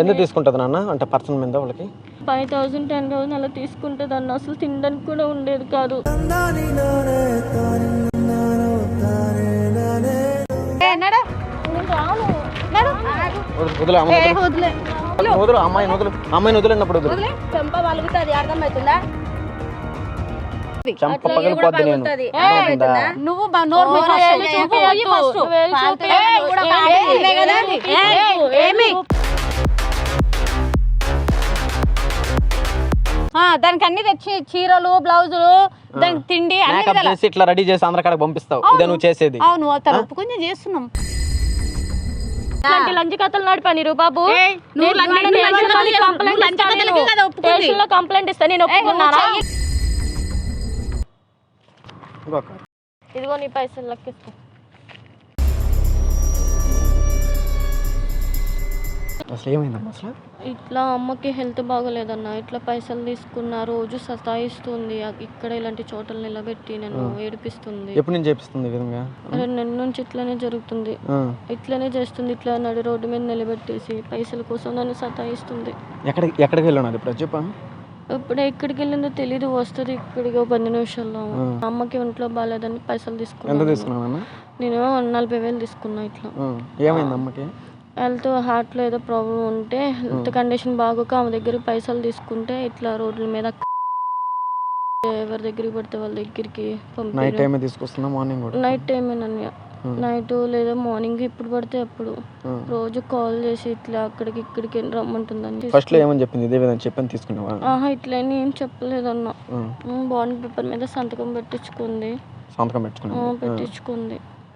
ఎందుకు తీసుకుంటుంది నాన్న అంటే పర్సన్ మీద వాళ్ళకి 5,000 10,000 అలా తీసుకుంటుంది అన్న. అసలు తినడానికి కూడా ఉండేది కాదు. వదులు అమ్మాయిని వదిలినప్పుడు వదులు. చెంప పలుకుతుంది, అర్థమవుతుందా? చంప పగిలిపోద్ది. నువ్వు దానికి అన్ని తెచ్చి చీరలు బ్లౌజులు దానికి తిండి ఇట్లా రెడీ చేసి అందరి కాడ పంపిస్తావు. ఇదే నువ్వు చేసేది? అవును, ఒప్పుకొని చేస్తున్నాం. లంచ్ కథలు నడిపాను బాబు. కంప్లైంట్ ఇస్తా. నేను ఒప్పుకున్నారా? ఇదిగో నీ పైసలు లెక్కిస్తా. అసలు ఏమైందమ్మా? అసలు ఇట్లా అమ్మకి హెల్త్ బాగోలేదన్న. ఇట్లా పైసలు తీసుకున్న రోజు సతాయిస్తుంది. ఇక్కడ ఇలాంటి చోటలు నిలబెట్టి నేను ఏడిపిస్తుంది. ఎప్పుడు నేను చేపిస్తుంది విధంగా? 2 నెలల నుంచి ఇట్లానే జరుగుతుంది. ఇట్లానే చేస్తుంది. ఇట్లా నడి రోడ్డు మీద నిలబెట్టేసి పైసల కోసం నన్ను సతాయిస్తుంది. ఎక్కడికి వెళ్ళాను ఇప్పుడు చెప్పా? ఇప్పుడు ఎక్కడికి వెళ్ళిందో తెలీదు. వస్తుంది ఇక్కడికి 10 నిమిషాల్లో. అమ్మకి ఒంట్లో బాగాలేదని పైసలు తీసుకున్నాను. నేను 40,000 తీసుకున్నా. ఇట్లా ఏమైంది అమ్మకి? హెల్త్ హార్ట్లో ఏదో ప్రాబ్లం ఉంటే హెల్త్ కండిషన్ బాగోక ఆమె దగ్గర పైసలు తీసుకుంటే ఇట్లా రోడ్ల మీద ఎవరి దగ్గరికి పడితే వాళ్ళ దగ్గరికి నైట్ టైం తీసుకొస్తున్నా? మార్నింగ్ నైట్ టైమేనన్నయ్య. నైట్ లేదా మార్నింగ్ ఎప్పుడు పడితే అప్పుడు రోజు కాల్ చేసి ఇట్లా అక్కడికి ఇక్కడికి రమ్మంటుందని. ఫస్ట్ లో ఏమని చెప్పింది? ఇదే విధంగా చెప్పని తీసుకున్నావా? ఇట్లా ఏం చెప్పలేదన్న. బాండ్ పేపర్ మీద సంతకం పెట్టించుకుంది.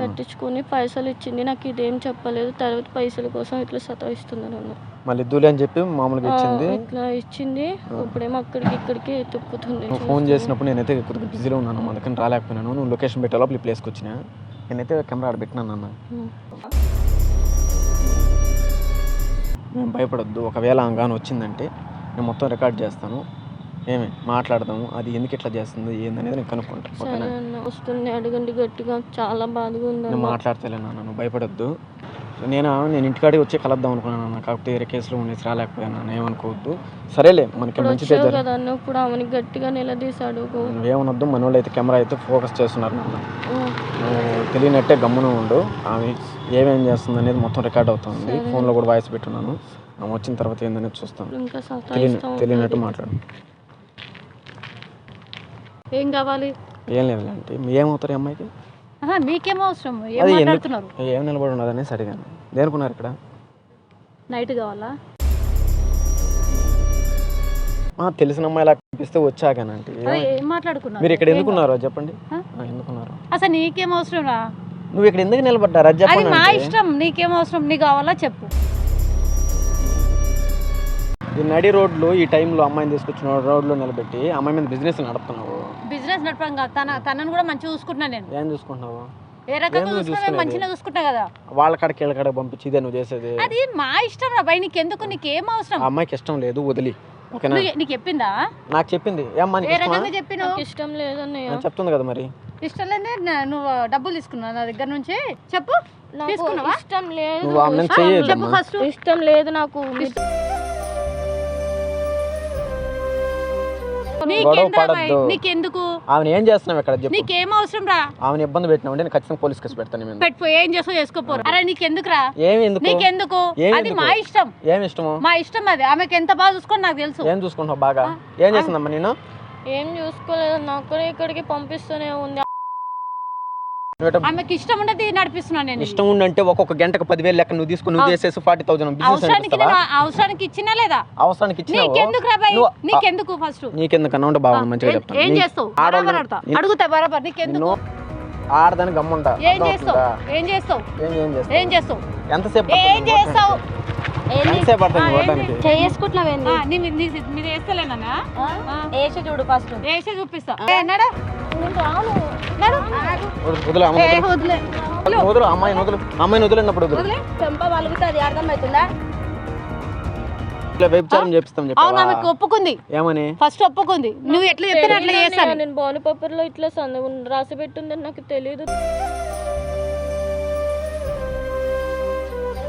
పెట్టించుకొని పైసలు ఇచ్చింది. నాకు ఇదేం చెప్పలేదు. తర్వాత పైసల కోసం ఇట్లా సతాయిస్తున్నారు అన్న. మళ్ళీ దూలి అని చెప్పి మామూలుగా ఇచ్చింది. ఇట్లా ఇచ్చింది. ఇప్పుడేమో అక్కడికి ఇక్కడికి తిప్పుతుంది. ఫోన్ చేసినప్పుడు నేనైతే కొద్దిగా బిజీలో ఉన్నాను, అందుకని రాలేకపోయినాను. నువ్వు లొకేషన్ పెట్టే లోపల ఈ ప్లేస్కి వచ్చినా. నేనైతే కెమెరా ఆడ పెట్టినాను అన్న. మేము భయపడొద్దు. ఒకవేళ అంగాను వచ్చిందంటే నేను మొత్తం రికార్డ్ చేస్తాను. ఏమి మాట్లాడదాము, అది ఎందుకు ఇట్లా చేస్తుంది ఏందనేది నేను కనుక్కుంటాను. వస్తుంది అడగండి గట్టిగా. చాలా బాధగా ఉంది. నేను మాట్లాడతలేను, నువ్వు భయపడొద్దు. నేను ఇంటికాడికి వచ్చి కలుద్దాం అనుకున్నాను. కాకపోతే వేరే కేసులో ఉండేసి రాలేకపోయాను. ఏమనుకోవద్దు. సరేలే, మనకి మంచి కదా. ఇప్పుడు ఆమెని గట్టిగా నిలదీశాడు. ఏమనొద్దు. మన వాళ్ళు అయితే కెమెరా అయితే ఫోకస్ చేస్తున్నారు. నన్ను తెలియనట్టే గమ్మున ఉండు. ఆమె ఏమేం చేస్తుంది అనేది మొత్తం రికార్డ్ అవుతుంది. ఫోన్లో కూడా వాయిస్ పెట్టున్నాను. ఆమె వచ్చిన తర్వాత ఏందనేది చూస్తాను. తెలియనట్టు మాట్లాడు. ఏం కావాలి? ఏం లేదు అంటే ఏమవుతారు అమ్మాయికి? మీకేమో అవసరం? ఏం నిలబడి ఉన్నది అనేసి అడిగాను. దేనుకున్నారు ఇక్కడ? నైట్ కావాలా? తెలిసిన అమ్మాయి ఇలా కనిపిస్తే వచ్చాకనంటే ఏం మాట్లాడుకున్నారు? మీరు ఇక్కడ ఎందుకున్నారో చెప్పండి. ఎందుకున్నారు? అసలు నీకేం అవసరం రా? నువ్వు ఇక్కడ ఎందుకు నిలబడ్డారా చెప్పండి. మా ఇష్టం. నీకేం అవసరం? నీకు కావాలా చెప్పు. ఈ నడి రోడ్లు ఈ టైంలో అమ్మాయిని తీసుకొచ్చిన రోడ్లో నిలబెట్టి అమ్మాయి మీద బిజినెస్ నడుపుతున్నావు. బిజినెస్ నడపడం కాదు, తనను కూడా మంచిగా చూసుకుంటున్నా నేను. ఏం చూసుకుంటున్నావు? ఏ రకంగా చూసుకున్నా? మంచిగా చూసుకుంటా కదా. వాళ్ళ కాడికి వీళ్ళ కాడికి పంపించి ఇదే నువ్వు చేసేది? అది మా ఇష్టం రా భయ్. నీకెందుకు? నీకేం అవసరం? అమ్మాయికి ఇష్టం లేదు, వదిలి. నీకు చెప్పిందా? నాకు చెప్పింది. ఏ రకంగా చెప్పిన? ఇష్టం లేదన్నయ్య. చెప్తుంది కదా మరి. ఇష్టం లేదే నువ్వు డబ్బులు తీసుకున్నావు నా దగ్గర నుంచి? చెప్పు. తీసుకున్నావా? ఇష్టం లేదు. చెప్పు ఫస్ట్. ఇష్టం లేదు నాకు. నీకెందుకు? ఆమె ఏం చేస్తున్నావు ఇక్కడ? నీకేం అవసరం రా? ఆమెను ఇబ్బంది పెట్టినావు నేను ఖచ్చితంగా పోలీస్ కేసు పెడతాను. ఏం చేస్తావు చేసుకోపోరు. అరే నీకెందుకు రా? నీకెందుకు? అది మా ఇష్టం. ఏమి ఇష్టము? మా ఇష్టం అది. ఆమెకి ఎంత బాగా చూసుకోండి నాకు తెలుసు. ఏం చూసుకుంటావు బాగా? ఏం చేసిందమ్మా నేను? ఏం చూసుకోలేదు. నాకు ఇక్కడికి పంపిస్తూనే ఉంది. ఆమెకి ఇష్టం ఉండదు నడిపిస్తున్నా నేను. ఇష్టం ఉండంటే ఒక్కొక్క గంటకు 10,000 లెక్క నువ్వు తీసుకుని నువ్వు చేసేసి 40,000 అవసరానికి ఇచ్చినా లేదా? అవసరానికి ఇచ్చినా. నీకెందుకు రా భయ్? నీకెందుకు? ఫస్ట్ నీకెందుకన్నా ఉంటే బాగా మంచిగా చెప్తాను. ఏం చేస్తావు? అడుగుతా బరాబర్. నీకెందుకు? ఆడదాని గమ్ముంటా. ఏం చేస్తావు? ఏం చేస్తావు? ఏం చేస్తావు? ఎంతసేపు? ఏం చేస్తావు? ఎంతసేపు పడుతుంది కొట్టడానికి? చేసుకుంటున్నావేంది? మీరు వేస్తలేనా? వేసి చూడు ఫస్ట్. వేసే చూపిస్తా. వదులు అమ్మాయిని వదిలినప్పుడు వదులు. చెంప పలుకుతుంది, అర్థమవుతుందా? వ్యభిచారం చేపిస్తాం. అవును, ఆమెకు ఒప్పుకుంది. ఏమని? ఫస్ట్ ఒప్పుకుంది. నువ్వు ఎట్లా చెప్తే అట్లా చేస్తాను. నేను బాండ్ పేపర్ లో ఇట్లా రాసి పెట్టుందని నాకు తెలియదు.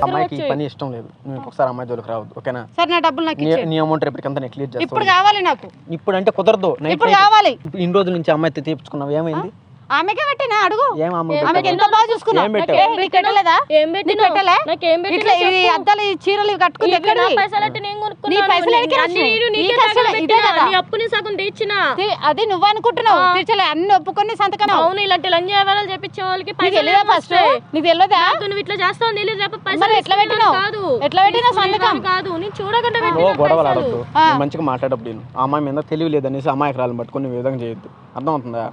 అమ్మాయికి ఈ పని ఇష్టం లేదు. నువ్వు ఒకసారి అమ్మాయి జోలికి రావద్దు, ఓకేనా? సరే నా డబ్బులు నాకు ఇచ్చేయి. నీ అమౌంట్ రేపటికంతా నేను క్లియర్ ఇప్పుడు చేస్తాను. కావాలి నాకు. ఇప్పుడు అంటే కుదరదు. ఇప్పుడు కావాలి. ఇన్ని రోజుల నుంచి అమ్మాయితో తీపించుకున్నావు, ఏమైంది? ఆమెకే పెట్టినా అడుగు. ఏం అమ్మ ఆమెకి ఎంత బాగా చూసుకున్నావు. ఏం పెట్టావు? నీకు పెట్టలేదా? ఏం పెట్టినావు? పెట్టలే? నాకేం ఇట్లా ఈ అద్దాలు ఈ చీరలు కట్టుకుని ఎక్కడ పైసలు నేను నీ పైసలు ఎక్కడికి వచ్చినాయి? ఇదే కదా. అప్పుని సగం తెచ్చిన. అది నువ్వు అనుకుంటున్నావు. తీర్చలే అన్ని ఒప్పుకొని సంతకం. అవును, ఇలాంటి లంచ్ వ్యవహారాలు చేపించే వాళ్ళకి నీకు తెలియదా ఫస్ట్? నీకు తెలియదా? నువ్వు ఇట్లా చేస్తావు తెలియదు. రేపు మరి పైసలు ఎట్లా పెట్టినావు? కాదు, ఎట్లా పెట్టినావు సంతకం? కాదు నేను చూడకుండా నువ్వు గొడవలు ఆడద్దు, మంచిగా మాట్లాడప్పుడు నేను ఆ అమ్మాయి మీద తెలివి లేదనేసి అమాయకురాలను పట్టుకుని ఈ విధంగా చేయొద్దు, అర్థమవుతుందా?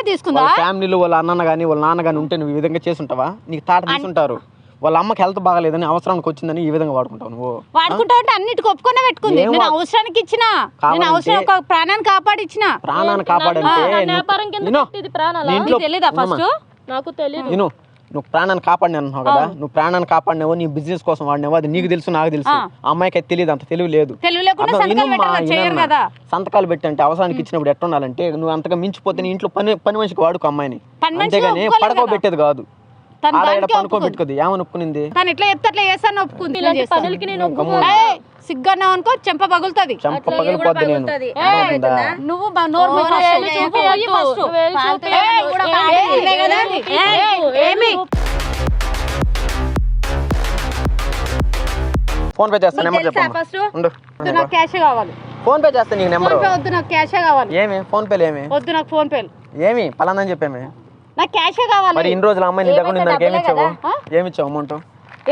తీసుకుందా ఫ్యామిలీలో వాళ్ళ అన్న కానీ వాళ్ళ నాన్న కానీ ఉంటే నువ్వు ఈ విధంగా చేసుంటావా? నీకు తాట తీసుంటారు. వాళ్ళ అమ్మకి హెల్త్ బాగాలేదని అవసరానికి వచ్చిందని ఈ విధంగా వాడుకుంటావు నువ్వు. వాడుకుంటావు అంటే అన్నిటికి ఒప్పుకునే పెట్టుకుంది. నేను అవసరానికి ఇచ్చిన, నేను అవసరం ఒక ప్రాణాన్ని కాపాడిచ్చిన. ప్రాణాన్ని కాపాడంటే వ్యాపారం కింద ఇది ప్రాణాలు తెలీదా ఫస్ట్? నాకు తెలియదు. నువ్వు ప్రాణాన్ని కాపాడిన అంటున్నావు కదా, నువ్వు ప్రాణాన్ని కాపాడినావో నీ బిజినెస్ కోసం వాడినావో అది నీకు తెలుసు, నాకు తెలుసు. ఆ అమ్మాయికి అది తెలియదు, అంత తెలివి లేదు. సంతకాలు పెట్టి అంటే అవసరానికి ఇచ్చినప్పుడు ఎట్లా ఉండాలంటే నువ్వు అంతగా మించిపోతే నీ ఇంట్లో పని మనిషికి వాడుకో అమ్మాయిని, అంతేగాని పడుకోబెట్టేది కాదు. పనుకోబెట్టుకోదు. ఏమని ఒప్పుకునింది? తను ఎట్లా చెప్తే అట్లా చేస్తాను ఒప్పుకుంది. పనులకి నేను సిగ్గున్నావు అనుకో చెంప పగులుతుంది. చెంప పగిలిపోద్ది. నువ్వు నోరు ఫోన్ పే చేస్తా, నెంబర్ చెప్పు. నాకు క్యాష్ కావాలి. ఫోన్ పే చేస్తా నీకు నెంబర్. వద్దు, నాకు క్యాషే కావాలి. ఏమి ఫోన్ పేలు ఏమి వద్దు, నాకు ఫోన్ పేలు ఏమి పలానా చెప్పేమి. నాకు క్యాషే కావాలి. మరి ఇన్ని రోజులు అమ్మాయి నీ దగ్గర ఉంది, నాకు ఏమిచ్చావు? ఏమిచ్చావు అమౌంట్?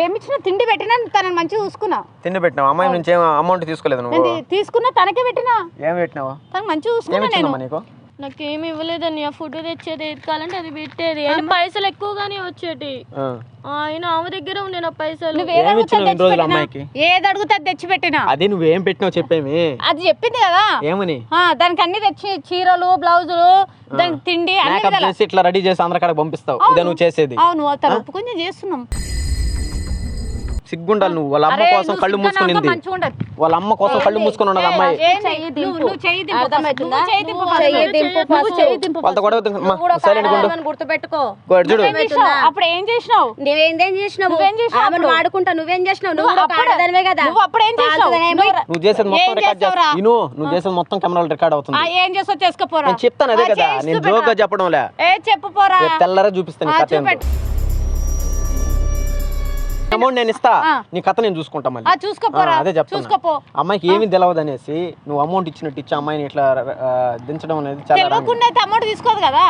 ఏమిచ్చినా తిండి పెట్టినా తనని మంచిగా చూసుకున్నా. తిండి పెట్టినావు? అమ్మాయి నుంచి ఏం అమౌంట్ తీసుకోలేదు నువ్వు? తీసుకున్నా, తనకే పెట్టినా. ఏమి పెట్టినావు? తనకు మంచిగా చూసుకున్నా నేను. నీకు నాకేమి ఇవ్వలేదని ఆ ఫుడ్ తెచ్చేది ఏది కావాలంటే అది పెట్టేది. ఆయన పైసలు ఎక్కువగానే వచ్చేటి. ఆయన ఆమె దగ్గర ఉండే నా పైసలు. ఏది అడుగుతా తెచ్చి పెట్టినా. అది నువ్వేం పెట్టినావు చెప్పేమి? అది చెప్పింది కదా. ఏమని? దానికి అన్ని తెచ్చి చీరలు, బ్లౌజులు, దానికి తిండి ఇట్లా రెడీ చేసి అందరి కాడ పంపిస్తావు. ఇదే నువ్వు చేసేది? అవును, తను ఒప్పుకొని చేస్తున్నాం. సిగ్గుండాలి నువ్వు. వాళ్ళ అమ్మ కోసం కళ్ళు మూసుకునింది. వాళ్ళ అమ్మ కోసం కళ్ళు మూసుకుని ఉన్నది అమ్మాయి. అప్పుడు ఏం చేసినావు? నువ్వేం చేసినావు? వాడుకుంటా నువ్వేం చేసినావు? నువ్వు నువ్వు చేసేది మొత్తం రికార్డ్ చేస్తా. నువ్వు చేసేది మొత్తం కెమెరాలు రికార్డ్ అవుతుంది. ఏం చేస్తావు చేసుకోపోరా. నేను చెప్తాను అదే కదా, నేను జోక్గా చెప్పడం లే. చెప్పుపోరా, తెల్లరా చూపిస్తాను. అమౌంట్ నేను ఇస్తా, నీ కథ నేను చూసుకుంటా. మళ్ళీ చూసుకోపోరా, అదే చెప్తాను. అమ్మాయికి ఏమి తెలియదు అనేసి నువ్వు అమౌంట్ ఇచ్చినట్టు ఇచ్చి అమ్మాయిని ఇట్లా దించడం అనేది చాలా అమౌంట్ తీసుకోదు కదా.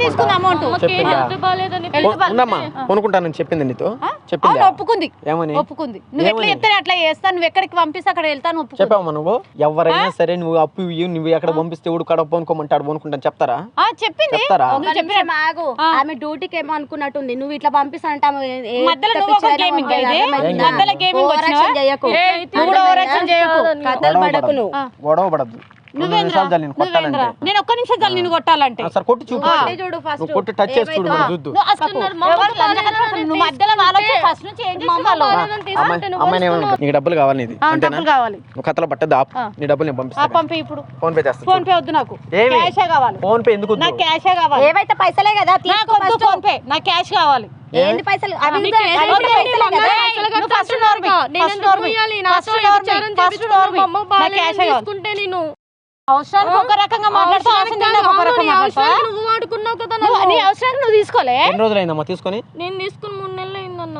తీసుకున్న అమౌంట్ ఉందమ్మా, కొనుక్కుంటానని చెప్పింది నీతో. చెప్పింది, ఒప్పుకుంది. ఏమని ఒప్పుకుంది? నువ్వు ఎట్లా చెప్తాను అట్లా చేస్తాను. నువ్వు ఎక్కడికి పంపిస్తే అక్కడ వెళ్తాను. చెప్పావమ్మా నువ్వు? ఎవరైనా సరే నువ్వు అప్పు ఇవ్వు, నువ్వు ఎక్కడ పంపిస్తే ఎవడు కడ పోనుకోమంటే ఆడు పోనుకుంటాను చెప్తారా? చెప్పింది. ఆమె డ్యూటీకి ఏమో అనుకున్నట్టుంది. నువ్వు ఇట్లా పంపిస్తానంటే గొడవ పడద్దు. నేను ఒక్క నిమిషం చాలు నిన్ను కొట్టాలంటే. కొట్టి చూడు, కొట్టి టచ్ చేసి చూడు, చూద్దు. నీకు డబ్బులు కావాలి, నీది అంతేనా? నువ్వు కథలో పట్టద్దు, నీ డబ్బులు నేను పంపిస్తాను. ఇప్పుడు ఫోన్ పే చేస్తా. ఫోన్ పే వద్దు, నాకు క్యాషే కావాలి. ఫోన్ పే ఎందుకు? నాకు క్యాషే కావాలి. ఏవైతే పైసలే కదా, ఫోన్ పే, నాకు క్యాష్ కావాలి. ఏంటి పైసలు? అవసరానికి ఒక రకంగా నువ్వు వాడుకున్నావు కదా. నీ అవసరానికి నువ్వు తీసుకోలే. ఎన్ని రోజులు అయిందమ్మా తీసుకొని? నేను తీసుకుని 3 నెలలు అయిందన్న.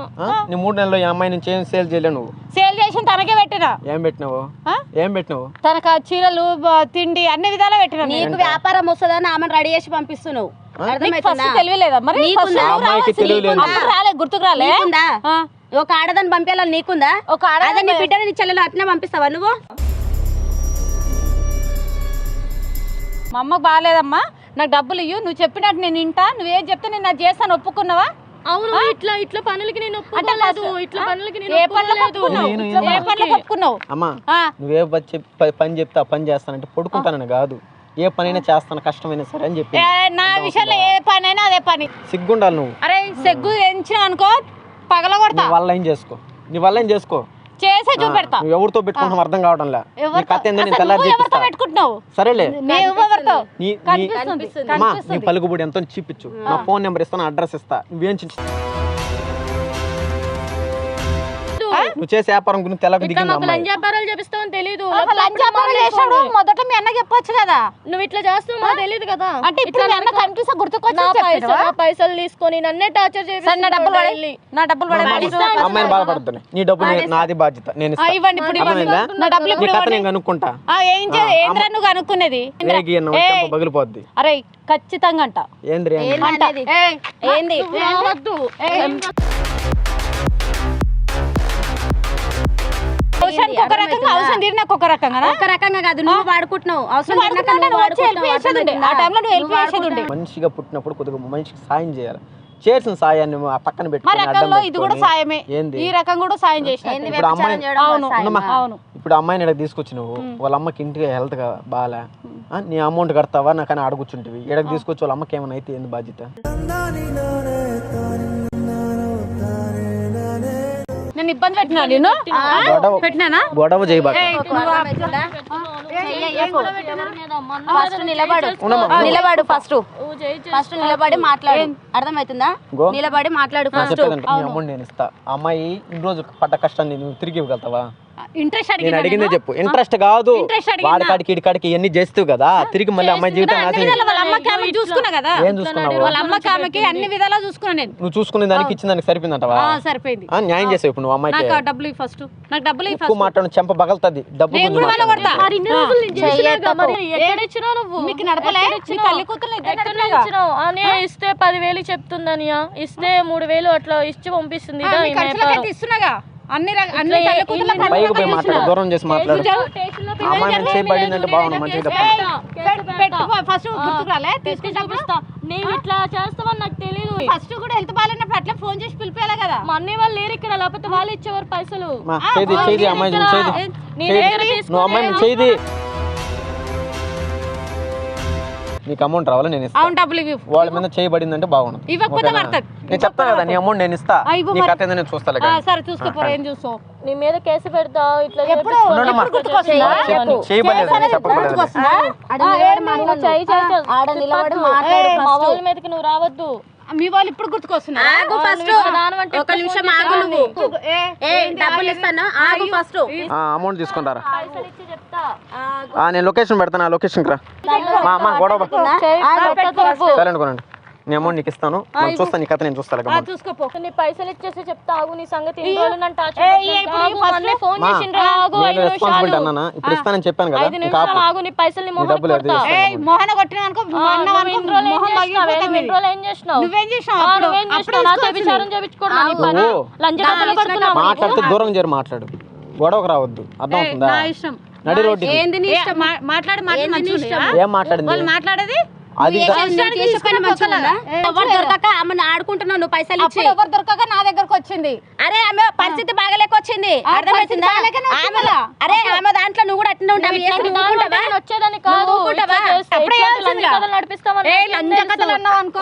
నీ 3 నెలల్లో ఈ అమ్మాయి నుంచి ఏం సేల్ చేయలేవు నువ్వు? సేల్ చేసిన తనకే పెట్టినా. ఏం పెట్టినావు? ఏం పెట్టినావు? తనకు చీరలు, తిండి అన్ని విధాలా పెట్టినా. నీకు వ్యాపారం వస్తుందని ఆమెను రెడీ చేసి పంపిస్తున్నావు. తెలియలేదా? మరి గుర్తుకు రాలే. ఒక ఆడదాన్ని పంపించాలని నీకుందా? ఒక ఆడదాన్ని బిడ్డని చెల్లెలు అట్నే పంపిస్తావా నువ్వు? మా అమ్మకు బాగాలేదమ్మా, నాకు డబ్బులు ఇవ్వు. నువ్వు చెప్పినట్టు నేను వింటా. నువ్వేం చెప్తే నేను అది చేస్తాను. ఒప్పుకున్నావా? అవును, ఇట్లా పనులకి నేను ఒప్పుకోలేదు. ఇట్లా పనులకి నేను ఏ పనులకు ఒప్పుకున్నావు? అమ్మా నువ్వే పని చెప్తే ఆ పని చేస్తానంటే పడుకుంటానని కాదు, ఏ పనైనా చేస్తాను కష్టమైనా సరే అని చెప్పి. నా విషయంలో ఏ పని అయినా అదే పని. సిగ్గుండాలి నువ్వు. అరే సిగ్గు ఎంచిన అనుకో పగల కొడతా. నీ వల్ల ఏం చేసుకో, నీ వల్ల ఏం చేసుకో, చేసే చూపెడతా. నువ్వు ఎవరితో పెట్టుకుంటావు అర్థం కావడం లే. పెట్టుకుంటున్నావు సరేలే. కనిపిస్తుంది. నీ పలుకుబడి ఎంతో చూపించు. నా ఫోన్ నెంబర్ ఇస్తాను, అడ్రస్ ఇస్తా. నువ్వేం నువ్వు చేసే వ్యాపారం గురించి తెలకు ఇట్లా దిగింది మాకు అమ్మాయి. లంచ్ వ్యాపారాలు చేపిస్తామని తెలీదు. లంచ్ వ్యాపారం చేసాడు మొదట మీ అన్న చెప్పొచ్చు కదా. నువ్వు ఇట్లా చేస్తావు మాకు తెలియదు కదా. అంటే ఇప్పుడు మీ అన్న కనిపిస్తా గుర్తుకొచ్చి నా పైసలు తీసుకొని నన్నే టార్చర్ చేసి నా డబ్బులు పడే నా డబ్బులు పడే అమ్మాయిని బాధపడుతుంది. నీ డబ్బులు నాది బాధ్యత, నేను ఇస్తా. ఇవ్వండి ఇప్పుడు అర్థమైందా? నా డబ్బులు నీ కథ నేను కనుక్కుంటా. ఏంద్రా నువ్వు అనుకునేది రేగి అన్న చెంప పగిలిపోద్ది. అరే ఖచ్చితంగా అంట ఏంద్రి ఏంది అవసరానికి ఒక రకంగా అవసరం తీరినాక ఒక రకంగా ఒక రకంగా కాదు, నువ్వు వాడుకుంటున్నావు. అవసరం లేనప్పుడు నువ్వు ఆ టైంలో నువ్వు హెల్ప్ చేసేది ఉండే. మనిషిగా పుట్టినప్పుడు కొద్దిగా మనిషికి సాయం చేయాలి. చేసిన సాయాన్ని ఆ పక్కన మా పెట్టుకొని అడ్డం రకంలో ఇది కూడా పెట్టుకొని సాయమే. ఏంది ఈ రకం కూడా సాయం చేసిన ఇప్పుడు అమ్మాయి అవును ఉన్నమా? అవును ఇప్పుడు అమ్మాయిని ఇక్కడ తీసుకొచ్చి నువ్వు వాళ్ళ అమ్మకి ఇంటికి హెల్త్ గా బాగా నీ అమౌంట్ కడతావా నాకని అడుగుచుంటివి. ఇక్కడికి తీసుకొచ్చి వాళ్ళ అమ్మకి ఏమైనా అయితే ఏంది బాధ్యత? నేను ఇబ్బంది పెట్టినా నేను గొడవ- పెట్టినానా గొడవ చేయబాక. ఫస్ట్ నిలబడు ఫస్ట్ నిలబడి మాట్లాడు. అర్థమవుతుందా? గో. నిలబడి మాట్లాడు నా ఫస్ట్. చెప్పేదంటే నీ అమౌంట్ నేను ఇస్తా. ఆ అమ్మాయి ఇన్ని రోజులు పడ్డ కష్టాన్ని నువ్వు తిరిగి ఇవ్వగలుగుతావా? ఇంట్రెస్ట్ నేను అడిగిందే చెప్పు. ఇంట్రెస్ట్ కాదు, Interest అడిగినా? వాడి కాడికి ఇడి కాడికి ఇవన్నీ చేస్తావు కదా, తిరిగి మళ్ళీ అమ్మాయి జీవితం నాశనం. వాళ్ళ అమ్మకి ఆమె చూసుకున్నా కదా. ఏం చూసుకున్నావు? వాళ్ళ అమ్మకి ఆమెకి అన్ని విధాలా చూసుకున్నా నేను. నువ్వు చూసుకునే దానికి ఇచ్చిన దానికి సరిపోయిందంటవా? సరిపోయింది. న్యాయం చేసావు ఇప్పుడు నువ్వు అమ్మాయికి. నాకు డబ్బులు ఫస్ట్ నాకు డబ్బులు ఎక్కువ మాట్లాడు చెంప పగలుతుంది. డబ్బు నేను గురించి కూడా వాళ్ళ మాట్లాడు. కొడతా. మరి ఇన్ని రోజులు నేను చేసినాగా, మరి ఎక్కడ ఇచ్చినావు నువ్వు? మీకు నడపలే మీ తల్లి కూతురు ఎక్కడ ఇచ్చినావు? అని ఇస్తే 10,000 చెప్తుందని, ఇస్తే 3,000 అట్లా ఇచ్చి పంపిస్తుంది. ఇదా ఈ వ్యాపారం? ఇస్తున్నాగా అన్ని అన్ని తల్లి కూతుర్ల పైకి పోయి మాట్లాడు, దూరం చేసి మాట్లాడు. ఆ అమ్మాయి మీద చేయబడిందంటే బాగుండు, మంచిగా చెప్పు. ఫస్ట్ గుర్తుకు రాలే తెచ్చి చూపిస్తా. నీవు ఇట్లా చేస్తావని నాకు తెలియదు. ఫస్ట్ కూడా హెల్త్ బాగాలేనప్పుడు అట్లా ఫోన్ చేసి పిలిపేయాలి కదా. మా అన్నయ్య వాళ్ళు లేరు ఇక్కడ, లేకపోతే వాళ్ళు ఇచ్చేవారు పైసలు. మా చేయి అమ్మాయి చేయి. నీ దగ్గర నువ్వు అమ్మాయి చేయి. నీకు అమౌంట్ రావాలి, నేను ఇస్తా. అవును డబ్బులు ఇవ్వు. వాళ్ళ మీద చేయబడిందంటే బాగుండు. ఇవ్వకపోతే ఓకేనా? పడుతుంది. నేను చెప్తాను కదా, నీ అమౌంట్ నేను ఇస్తా. నీ కథ ఏందో నేను చూస్తా. సరే చూసుకోపోరా ఏం చూస్తావు. నీ మీద కేసు పెడతా. ఇట్లా ఎప్పుడు గుర్తుకొస్తుందా? చేయబడలేదు చెప్పకూడదు. ఆడ నిలబడి మాట్లాడు మా వాళ్ళ మీదకి నువ్వు రావద్దు. మీ వాళ్ళు ఇప్పుడు గుర్తుకొస్తున్నా. ఆగు ఫస్ట్. ఒక నిమిషం ఆగు నువ్వు. డబ్బులు ఇస్తాను, ఆగు ఫస్ట్. అమౌంట్ తీసుకుంటారా? పైసలు ఇచ్చి చెప్తా. నేను లొకేషన్ పెడతాను, ఆ లొకేషన్కి రా. మా గొడవ సరే కొనండి. నీ అమౌంట్ నీకు ఇస్తాను, నేను చూస్తాను. నీ కథ నేను చూస్తాను. చూసుకోపో. నీ పైసలు ఇచ్చేసి చెప్తా. ఆగు, నీ సంగతి ఇన్ని రోజులు నన్ను టార్చర్ పెట్టలేదు. ఆగు, మొన్నే ఫోన్ చేసిండ్రా. ఆగు, 5 రెస్పాన్సిబిలిటీ నిమిషాలు. అన్నానా? ఇప్పుడు ఇస్తానని చెప్పాను కదా. 5 నిమిషాలు ఆగు, నీ పైసలు నీ మొహం డబ్బులు కొడతా. మోహన కొట్టిన అనుకో నువ్వేం చేసినావు? నువ్వేం చేసినావు? నువ్వేం చేసినావు? నాతో విచారం చేయించుకోవడం నీ పని. లంచ కథలు పడుతున్నావు. మాట్లాడితే దూరం చేరి మాట్లాడు, గొడవకు రావద్దు. అర్థం అవుతుందా? నా ఇష్టం. నడి రోడ్డు ఏంది నీ ఇష్టం? మాట్లాడి మంచిగా ఏం మాట్లాడింది వాళ్ళు మాట్లాడేది అది ఎవరు దొరకక ఆమెను ఆడుకుంటున్నావు నువ్వు పైసలు ఇచ్చి. ఎవరు దొరకక నా దగ్గరకు వచ్చింది. అరే ఆమె పరిస్థితి బాగలేకొచ్చింది, అర్థమవుతుందా? అరే ఆమె దాంట్లో నువ్వు కూడా అట్నే ఉంటావు. వచ్చేదాన్ని కాదు. ఊరుకుంటావా? అప్పుడే లంచ కథలు నడిపిస్తామని లంచ కథలు అన్నావు అనుకో.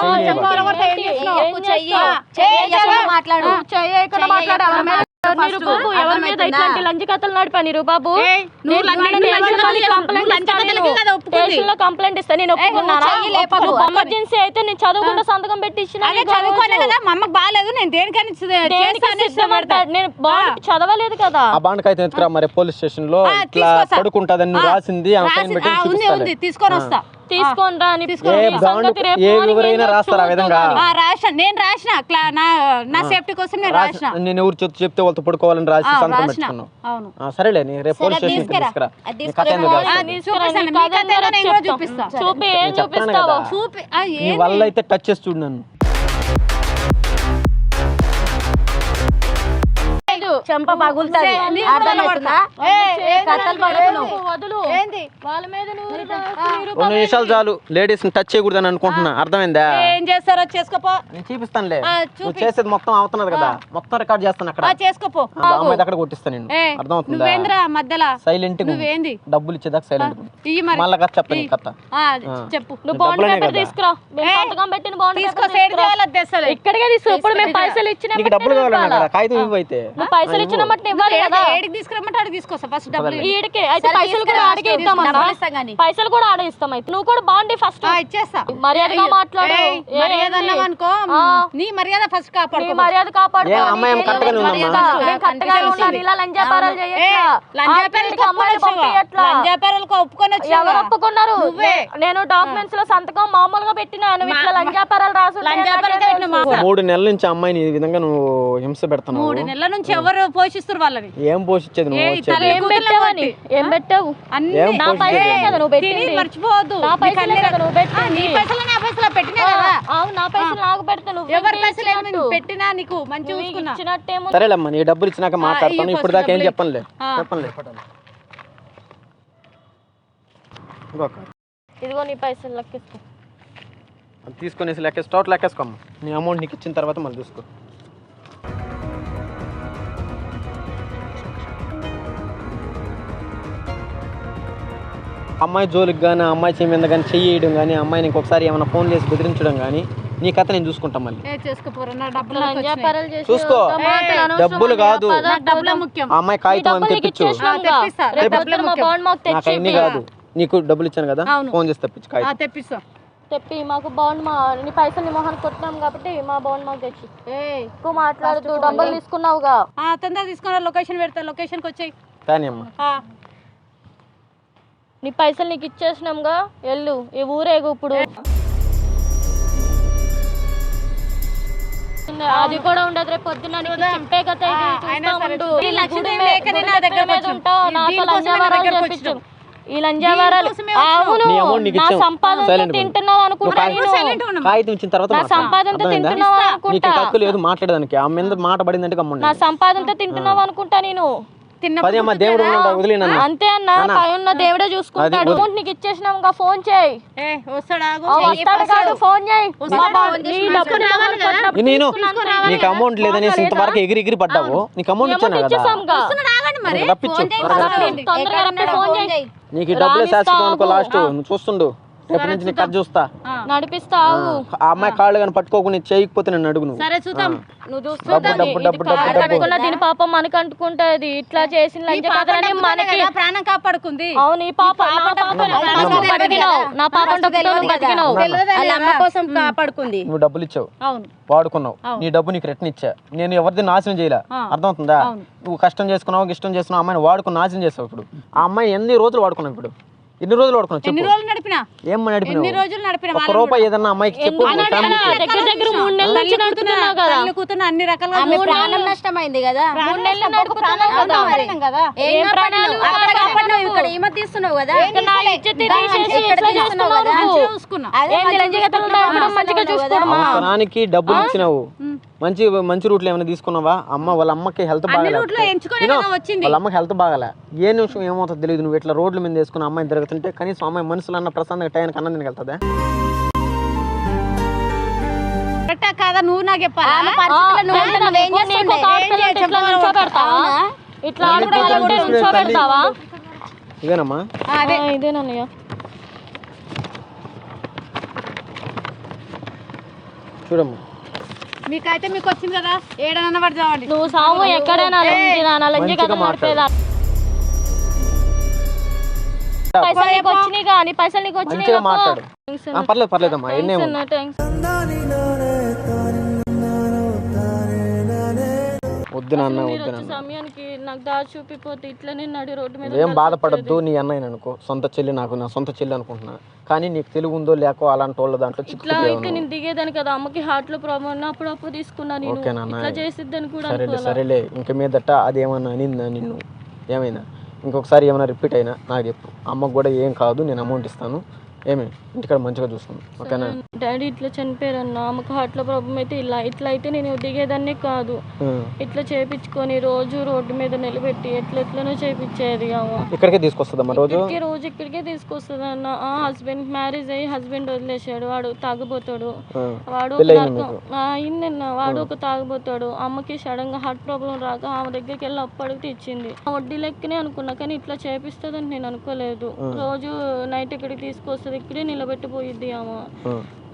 మాట్లాడు నిరుబాబు ఎవరి మీద ఇట్లాంటి లంచ కథలు నడిపా నిరుబాబు? కంప్లైంట్ ఇస్తా. నేను ఒప్పుకున్నాను. ఎమర్జెన్సీ అయితే నేను చదువుకుంటా సంతకం పెట్టి ఇచ్చిన. చదువుకోలే కదా మా అమ్మకి బాగాలేదు నేను దేనికని నేను బాండ్ చదవలేదు కదా. ఆ బాండ్ అయితే ఎత్తుకురా మరి పోలీస్ స్టేషన్ లో ఇట్లా పడుకుంటాదని రాసింది ఉంది తీసుకొని వస్తా. తీసుకొని రా. ఏ వివరైనా రాస్తారా? ఆ విధంగా నేను రాసిన నా సేఫ్టీ కోసం నేను రాసిన. నేను ఎవరు చెప్తే వాళ్ళతో పడుకోవాలని రాసి సంతకం పెట్టుకున్నావు. అవును సరేలే, నీ రేపు పోలీస్ స్టేషన్ తీసుకురా. నీ కథ ఎందుకు రాస్తావు? చూపి ఏం చూపిస్తావు? చూపి నీ వల్ల అయితే టచ్ చేసి చూడు నన్ను. చెంప పగులుతుంది, అర్థమవుతుందా? వదులు. వాళ్ళ మీద 2 నిమిషాలు చాలు. లేడీస్ ని టచ్ చేయకూడదని అనుకుంటున్నా, అర్థమైందా? ఏం చేస్తారో చేసుకోపో. నేను చూపిస్తానులే. నువ్వు చేసేది మొత్తం అవుతున్నది కదా, మొత్తం రికార్డ్ చేస్తాను అక్కడ. చేసుకోపో. అమ్మాయి దగ్గర కొట్టిస్తాను నేను, అర్థమవుతుందా? నువ్వేంద్రా మధ్యలో సైలెంట్ నువ్వేంది డబ్బులు ఇచ్చేదాకా సైలెంట్ మళ్ళీ కథ చెప్పండి. కథ చెప్పు. నువ్వు బాండ్ పేపర్ తీసుకురా. సంతకం పెట్టిన బాండ్ తీసుకో. ఇక్కడికే తీసుకో. ఇప్పుడు మేము పైసలు ఇచ్చిన నీకు డబ్బులు కావాలన్నా కదా, కాగితం ఇవ్వు. అయితే పైసలు ఇచ్చిన మట్టి ఇవ్వాలి కదా. ఏడికి తీసుకురమ్మంటే ఆడికి తీసుకొస్తా ఫస్ట్ డబ్బులు ఈడికే అయితే పైసలు కూడా ఆడికే ఇద్దామన్నా, పైసలు కూడా ఆడే ఇస్తాం. అయితే నువ్వు కూడా బాగుండి ఫస్ట్ ఇచ్చేస్తా. మర్యాదగా మాట్లాడు. మర్యాద అన్నావనుకో నీ మర్యాద ఫస్ట్ కాపాడు. నీ మర్యాద కాపాడు. ఏ అమ్మాయి ఏమో కరెక్ట్గానే ఉందమ్మా. నేను కరెక్ట్గా ఉన్నాను. ఇలా లంజాపారాలు చేయట్లా. లంజాపారాలకు ఒప్పుకొని వచ్చి ఎవరు ఒప్పుకున్నారు? నేను డాక్యుమెంట్స్ లో సంతకం మామూలుగా పెట్టినాను. ఇట్లా లంజాపారాలు రాసు. 3 నెలల నుంచి అమ్మాయిని ఈ విధంగా నువ్వు హింస పెడతావు. 3 నెలల నుంచి ఎవరు పోషిస్తారు వాళ్ళని? ఏం పోషించేది నువ్వు? ఏం పెట్టావని? ఏం పెట్టావు? నా పైసలే కదా నువ్వు పెట్టింది. మర్చిపోవద్దు. నా పైసలే కదా నువ్వు పెట్టింది. నీ పైసలు నా పైసలు పెట్టినా కదా. అవును, నా పైసలు నాకు పెడతా. నువ్వు ఎవరి పైసలు పెట్టినా నీకు మంచి ఇచ్చినట్టేమో. సరేలేమ్మా, నీ డబ్బులు ఇచ్చినాక మాట్లాడతాను. ఇప్పుడు దాకా ఏం చెప్పనులే. ఇదిగో నీ పైసలు లెక్కిస్తా. తీసుకునేసి లెక్కేసి టోటల్ లెక్కేసుకోమ్మా. నీ అమౌంట్ నీకు ఇచ్చిన తర్వాత మళ్ళీ చూసుకో. అమ్మాయి జోలికి కానీ అమ్మాయి చెయ్యి మీద కానీ చెయ్యడం కానీ అమ్మాయిని ఇంకొకసారి ఏమైనా ఫోన్ చేసి బెదిరించడం కానీ నీ కథ నేను చూసుకుంటాను. మళ్ళీ చూసుకో. డబ్బులు కాదు, అమ్మాయి కాగితం అని తెప్పించు. నాకు అన్ని కాదు, నీకు డబ్బులు ఇచ్చాను కదా, ఫోన్ చేసి తెప్పించు కాగితం. తెప్పిస్తా. తెప్పి మాకు బాండ్ మా నీ పైసలు నీ మొహాన్ని కొట్టినాం కాబట్టి మా బాండ్ మాకు తెచ్చి. ఎక్కువ మాట్లాడుతూ డబ్బులు తీసుకున్నావుగా. తొందరగా తీసుకున్నా. లొకేషన్ పెడతా, లొకేషన్కి వచ్చాయి. కానీ అమ్మా నీ పైసలు నీకు ఇచ్చేసినాంగా, వెళ్ళు. ఈ ఊరేగు ఇప్పుడు. అది కూడా ఉండదు. రేపు పొద్దున్న చెప్పే కదా. ఈ లంజావారాలు నా సంపాదన తింటున్నావు అనుకుంటా. కాగితం ఇచ్చిన తర్వాత నా సంపాదనతో తింటున్నావు అనుకుంటా. లేదు మాట్లాడడానికి. ఆ మీద మాట పడిందంటే నా సంపాదనతో తింటున్నావు అనుకుంటా. నేను దేవుడు అంతే అన్న, పై ఉన్న దేవుడే చూసుకుంటాడు. నీకు ఇచ్చేసినాం, ఫోన్ చేయి. వస్తాడు కాదు, ఫోన్ చేయి. నేను నీకు అమౌంట్ లేదనేసి ఇంతవరకు ఎగిరి పడ్డావు. నీకు అమౌంట్ ఇచ్చాను నీకు డబ్బులు శాశ్వతం అనుకో. లాస్ట్ నువ్వు చూస్తుండు, రేపు నుంచి నీకు కట్ చూస్తా. నడిపిస్తావు. ఆ అమ్మాయి కాళ్ళు కానీ పట్టుకోకుండా చేయకపోతే నన్ను అడుగు. నువ్వు దీని పాపం మనకు అంటుకుంటది. ఇట్లా చేసిన మనకి ప్రాణం కాపాడుకుంది. అవును, ఈ పాప నా పాపం అమ్మ కోసం కాపాడుకుంది. నువ్వు డబ్బులు ఇచ్చావు, వాడుకున్నావు. నీ డబ్బు నీకు రిటర్న్ ఇచ్చా. నేను ఎవరిది నాశనం చేయలే. అర్థమవుతుందా? నువ్వు కష్టం చేసుకున్నావు, ఇష్టం చేసుకున్నావు, అమ్మాయిని వాడుకుని నాశనం చేసావు. ఇప్పుడు ఆ అమ్మాయి ఎన్ని రోజులు వాడుకున్నావు? ఇప్పుడు ఎన్ని రోజులు వాడుకున్నావు? ఎన్ని రోజులు నడిపినా? ఏం నడిపినా? ఎన్ని రోజులు నడిపినా? 1 రూపాయి ఏదన్నా అమ్మాయికి చెప్పు. దగ్గర 3 నెలల నుంచి నడుపుతున్నావు కదా. కూతురు అన్ని రకాలుగా ప్రాణం నష్టమైంది కదా. 3 నెలలు నడుపుతున్నావు కదా. ఏం ప్రాణాలు ఇక్కడ ఈమె తీస్తున్నావు కదా. అవసరానికి డబ్బులు ఇచ్చినావు. మంచి రూట్లో ఏమైనా తీసుకున్నావా? వాళ్ళ అమ్మకి హెల్త్ బాగాలే. వాళ్ళ అమ్మకి హెల్త్ బాగాలే. ఏ నిమిషం ఏమవుతుందో తెలియదు. నువ్వు ఇట్లా రోడ్ల మీద వేసుకుని అమ్మాయిని తిరుగుతుంటే కనీసం అమ్మాయి మనసులో అన్న ప్రశాంతంగా టైంకి అన్నం తినగలుగుతుందా? కాదా? నువ్వు నాకు చెప్పాలా? ఇదేనమ్మా, ఇదేనన్నయ్య. చూడమ్మా, మీకైతే మీకు వచ్చింది కదా. ఏడనన్నా పడతామండి. నువ్వు సాము ఎక్కడైనా పైసలు నీకు వచ్చినాయి. మాట్లాడు. పర్లేదమ్మా. వద్దు నాన్న, వద్దు నాన్న. సమయానికి నాకు దారి చూపిపోతే ఇట్లనే నడి రోడ్డు మీద. ఏం బాధపడద్దు. నీ అన్నయ్య అనుకో, సొంత చెల్లి. నాకు నా సొంత చెల్లి అనుకుంటున్నా. కానీ నీకు తెలుగు ఉందో లేకో అలాంటి వాళ్ళ దాంట్లో ఇట్లా అయితే నేను దిగేదాన్ని కదా. అమ్మకి హార్ట్ లో ప్రాబ్లం ఉన్నప్పుడు అప్పు తీసుకున్నా. నేను ఇట్లా చేసిద్దని కూడా. సరేలే, ఇంక మీదట అదేమన్నా అనిందా నిన్ను? ఏమైనా ఇంకొకసారి ఏమైనా రిపీట్ అయినా నాకు చెప్పు. అమ్మకు కూడా ఏం కాదు, నేను అమౌంట్ ఇస్తాను. ఏమి ఇంటికాడ మంచిగా చూసుకుందాం, ఓకేనా? డాడీ ఇట్లా చనిపోయారన్న, ఆమెకు హార్ట్ లో ప్రాబ్లం అయితే ఇట్లా అయితే నేను దిగేదాన్ని కాదు. ఇట్లా చేపించుకొని రోజు రోడ్డు మీద నిలబెట్టి ఎట్లెట్లనో చేపించేది. ఇక్కడికే తీసుకొస్తుందమ్మా. రోజు ఇక్కడికే తీసుకొస్తుంది అన్న. హస్బెండ్ మ్యారేజ్ అయ్యి హస్బెండ్ వదిలేసాడు. వాడు తాగుపోతాడు. అయిందన్న. వాడు ఒక తాగుపోతాడు. అమ్మకి సడన్ గా హార్ట్ ప్రాబ్లం రాక ఆమె దగ్గరికి వెళ్ళి అప్పు అడిగితే ఇచ్చింది. వడ్డీ లెక్కనే అనుకున్నా, కానీ ఇట్లా చేపిస్తుందని నేను అనుకోలేదు. రోజు నైట్ ఇక్కడికి తీసుకొస్తుంది, ఇక్కడే నిలబెట్టిపోయిద్ది ఆమె.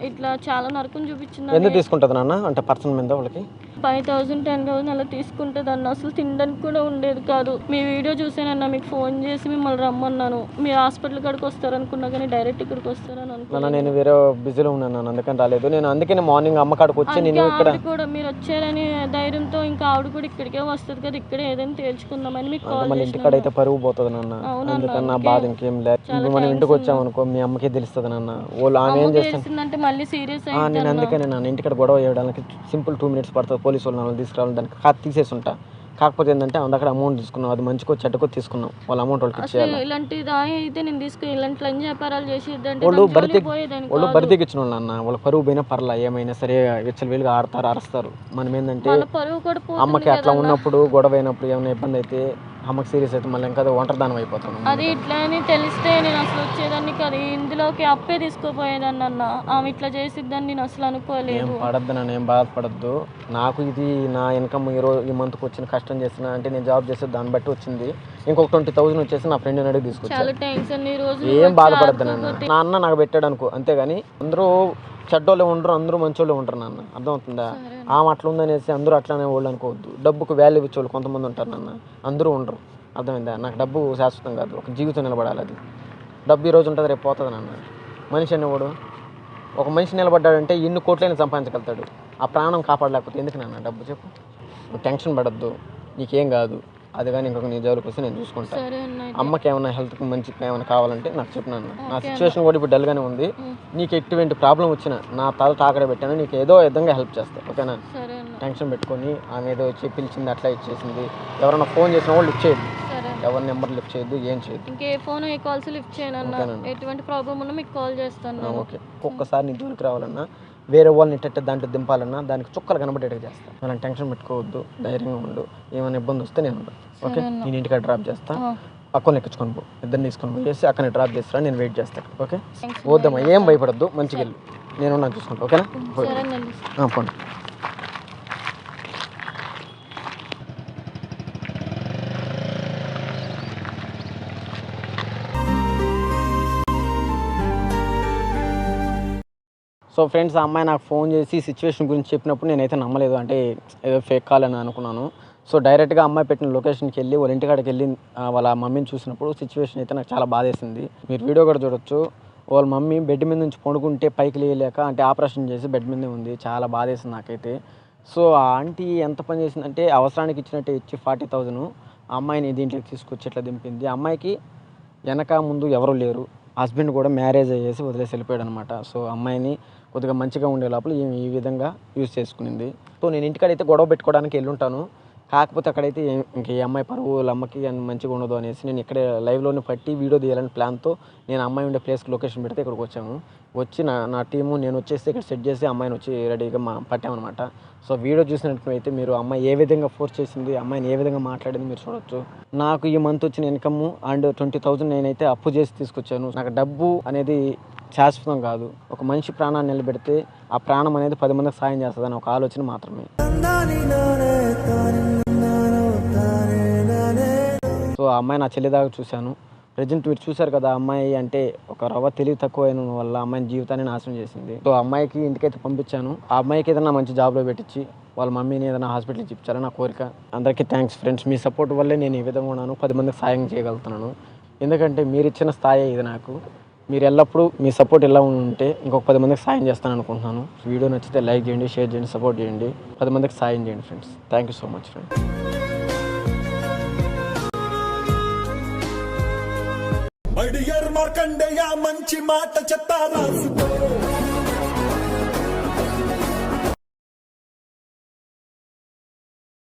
ఇట్లా చాలా నరకం చూపించింది. ఎందుకు తీసుకుంటుంది నాన్న? అంటే పర్సన్ మీద వాళ్ళకి 5,000 10,000 అలా తీసుకుంటుంది అన్న. అసలు తినడానికి కూడా ఉండేది కాదు. మీ వీడియో చూసానన్న, మీకు ఫోన్ చేసి మిమ్మల్ని రమ్మన్నాను. మీరు హాస్పిటల్ కాడికి వస్తారనుకున్నా కానీ డైరెక్ట్ ఇక్కడికి వస్తారని అనుకున్నాను. నేను వేరే బిజీలో ఉన్నాను, అందుకని రాలేదు. నేను అందుకని మార్నింగ్ అమ్మ కాడికి వచ్చి నేను ఇక్కడ కూడా మీరు వచ్చారని ధైర్యంతో ఇంకా ఆవిడ కూడా ఇక్కడికే వస్తుంది కదా, ఇక్కడే ఏదైనా తేల్చుకుందామని మీకు కాల్ మన ఇంటికాడ అయితే పరుగు పోతుంది నాన్న. అందుకని నా బాధ ఇంకేం లేదు. ఇప్పుడు మనం ఇంటికి వచ్చామనుకో మీ అమ్మకే తెలుస్తుంది నాన్న. వాళ్ళు ఆమె ఏం చేస్తుందంటే మళ్ళీ సీరియస్ నేను అందుకని నాన్న ఇంటికాడ గొడవ చేయడానికి సింపుల్ 2 minutes పడుతుంది. పోలీసు వాళ్ళు నన్ను తీసుకురావాలి, దానికి ఖాతా తీసేసి ఉంటా. కాకపోతే ఏంటంటే అక్కడ అమౌంట్ తీసుకున్నాం, అది మంచికో చెడ్డకో తీసుకున్నాం. వాళ్ళ అమౌంట్ వాళ్ళకి ఇచ్చేయాలి. ఇలాంటి అయితే నేను తీసుకుని ఇలాంటి లంచ్ వ్యాపారాలు చేసేదంటే వాళ్ళు బరితెకి ఇచ్చిన వాళ్ళు అన్న. వాళ్ళ పరువు పోయినా పర్లా, ఏమైనా సరే విచ్చలవిడిగా ఆడతారు, అరుస్తారు. మనం ఏంటంటే అమ్మకి అట్లా ఉన్నప్పుడు గొడవ అయినప్పుడు ఏమైనా ఇబ్బంది అయితే అమ్మకి సీరియస్ అయితే మళ్ళీ ఇంకా ఒంటరిదానం అయిపోతాను. అది ఇట్లా అని తెలిస్తే నేను అసలు వచ్చేదాన్ని కాదు. ఇందులోకి అప్పే తీసుకోపోయేదాన్ని అన్న. ఆమె ఇట్లా చేసిద్దని నేను అసలు అనుకోలేదు. ఏం పడద్దు నన్ను, ఏం బాధపడద్దు. నాకు ఇది నా ఇన్కమ్ ఈ మంత్కి వచ్చిన కష్టం చేస్తున్నా అంటే నేను జాబ్ చేస్తే దాన్ని బట్టి వచ్చింది. ఇంకొక 20,000 వచ్చేసి నా ఫ్రెండ్ అడిగి తీసుకొచ్చాను. ఏం బాధపడద్దు నాన్న. నా అన్న నాకు పెట్టాడు అనుకో, అంతేగాని అందరూ చెడ్డోళ్ళే ఉండరు, అందరూ మంచోళ్ళే ఉంటారు నాన్న. అర్థమవుతుందా? ఆమె అట్లా ఉందనేసి అందరూ అట్లానే వాళ్ళు అనుకోవద్దు. డబ్బుకు వాల్యూ ఇచ్చేవాళ్ళు కొంతమంది ఉంటారు నాన్న, అందరూ ఉండరు. అర్థమైందా? నాకు డబ్బు శాశ్వతం కాదు, ఒక జీవితం నిలబడాలి. అది డబ్బు ఈ రోజు ఉంటుంది, రేపు పోతుంది నాన్న. మనిషి అనేవాడు ఒక మనిషి నిలబడ్డాడంటే ఎన్ని కోట్లైనా సంపాదించగలుగుతాడు. ఆ ప్రాణం కాపాడలేకపోతే ఎందుకు నాన్న డబ్బు? చెప్పు. నువ్వు టెన్షన్ పడద్దు, నీకేం కాదు. అది కానీ ఇంకొక నీ జోలికి వస్తే నేను చూసుకుంటాను. అమ్మకి ఏమైనా హెల్త్కి మంచిగా ఏమైనా కావాలంటే నాకు చెప్పినాను. నా సిచ్యువేషన్ కూడా ఇప్పుడు డల్గానే ఉంది. నీకు ఎటువంటి ప్రాబ్లం వచ్చినా నా తల తాకడ పెట్టాను, నీకు ఏదో విధంగా హెల్ప్ చేస్తాను. ఓకేనా? టెన్షన్ పెట్టుకొని ఆమె ఏదో వచ్చి పిలిచింది అట్లా ఇచ్చేసింది. ఎవరైనా ఫోన్ చేసిన వాళ్ళు లిఫ్ట్ చేయొద్దు, ఎవరి నెంబర్ లిఫ్ట్ చేయొద్దు, ఏం చేయొద్దు. ఇంకే ఫోన్ ఏ కాల్స్ లిఫ్ట్ చేయను. ఎటువంటి ప్రాబ్లం ఉన్నా మీకు కాల్ చేస్తాను. ఓకే. ఒక్కసారి నీ జోలికి రావాలన్నా, వేరే వాళ్ళని ఇట్టే దాంట్లో దింపాలన్నా దానికి చుక్కలు కనబడేట్టుగా చేస్తాను. అలాంటి టెన్షన్ పెట్టుకోవద్దు, ధైర్యంగా ఉండు. ఏమైనా ఇబ్బంది వస్తే నేను ఓకే నేను ఇంటికాడ డ్రాప్ చేస్తాను. అక్కని ఎక్కించుకొని పో, ఇద్దరిని తీసుకొని పోయేసి అక్కడ డ్రాప్ చేస్తాను. నేను వెయిట్ చేస్తాను. ఓకే? వద్దమ్మా, ఏం భయపడద్దు, మంచిగా వెళ్ళు. నేను నాకు చూసుకుంటా. ఓకేనా? పోండి. సో ఫ్రెండ్స్, ఆ అమ్మాయి నాకు ఫోన్ చేసి సిచ్యువేషన్ గురించి చెప్పినప్పుడు నేనైతే నమ్మలేదు. అంటే ఏదో ఫేక్ కాల్ అని అనుకున్నాను. సో డైరెక్ట్గా అమ్మాయి పెట్టిన లొకేషన్కి వెళ్ళి వాళ్ళ ఇంటికాడికి వెళ్ళి వాళ్ళ మమ్మీని చూసినప్పుడు సిచ్యువేషన్ అయితే నాకు చాలా బాధేసింది. మీరు వీడియో కూడా చూడొచ్చు. వాళ్ళ మమ్మీ బెడ్ మీద నుంచి పడుకుంటే పైకి లేయలేక, అంటే ఆపరేషన్ చేసి బెడ్ మీదే ఉంది. చాలా బాధేసింది నాకైతే. సో ఆ ఆంటీ ఎంత పని చేసిందంటే అవసరానికి ఇచ్చినట్టే ఇచ్చి 40,000 ఆ అమ్మాయిని దీంట్లోకి తీసుకొచ్చి ఇట్లా దింపింది. అమ్మాయికి వెనక ముందు ఎవరు లేరు. హస్బెండ్ కూడా మ్యారేజ్ అయ్యేసి వదిలేసి వెళ్ళిపోయాడు అనమాట. సో అమ్మాయిని కొద్దిగా మంచిగా ఉండే లోపల ఈ విధంగా యూజ్ చేసుకునింది. సో నేను ఇంటికాడైతే గొడవ పెట్టుకోవడానికి వెళ్ళుంటాను. కాకపోతే అక్కడైతే ఇంక ఈ అమ్మాయి పరువు వాళ్ళ అమ్మకి మంచిగా ఉండదు అనేసి నేను ఇక్కడే లైవ్లోనే పట్టి వీడియో తీయాలని ప్లాన్తో నేను అమ్మాయి ఉండే ప్లేస్కి లొకేషన్ పెడితే ఇక్కడికి వచ్చాము. వచ్చి నా టీము నేను వచ్చేసి ఇక్కడ సెట్ చేసి అమ్మాయిని వచ్చి రెడీగా పట్టామన్నమాట. సో వీడియో చూసినట్లయితే మీరు అమ్మాయి ఏ విధంగా ఫోర్స్ చేసింది, అమ్మాయిని ఏ విధంగా మాట్లాడింది మీరు చూడొచ్చు. నాకు ఈ మంత్ వచ్చిన ఇన్కమ్ అండ్ 20,000 నేనైతే అప్పు చేసి తీసుకొచ్చాను. నాకు డబ్బు అనేది శాశ్వతం కాదు. ఒక మనిషి ప్రాణాన్ని నిలబెడితే ఆ ప్రాణం అనేది 10 మందికి సాయం చేస్తుందని ఒక ఆలోచన మాత్రమే. సో ఆ అమ్మాయి నా చెల్లిదాకా చూశాను. ప్రజెంట్ మీరు చూశారు కదా, అమ్మాయి అంటే ఒక రవ్వ తెలివి తక్కువైన వల్ల అమ్మాయిని జీవితాన్ని నాశనం చేసింది. సో అమ్మాయికి ఇంటికైతే పంపించాను. ఆ అమ్మాయికి ఏదైనా మంచి జాబ్లో పెట్టించి వాళ్ళ మమ్మీని ఏదైనా హాస్పిటల్కి ఇప్పించాలని నా కోరిక. అందరికీ థ్యాంక్స్ ఫ్రెండ్స్. మీ సపోర్ట్ వల్లే నేను ఈ విధంగా ఉన్నాను, 10 మందికి సాయం చేయగలుగుతున్నాను. ఎందుకంటే మీరు ఇచ్చిన స్థాయి ఇది నాకు. మీరు ఎల్లప్పుడూ మీ సపోర్ట్ ఎలా ఉంటే ఇంకొక 10 మందికి సాయం చేస్తాను అనుకుంటున్నాను. వీడియో నచ్చితే లైక్ చేయండి, షేర్ చేయండి, సపోర్ట్ చేయండి, 10 మందికి సాయం చేయండి friends. Thank you so much friends. Markandeya మంచి మాట చెప్తారా.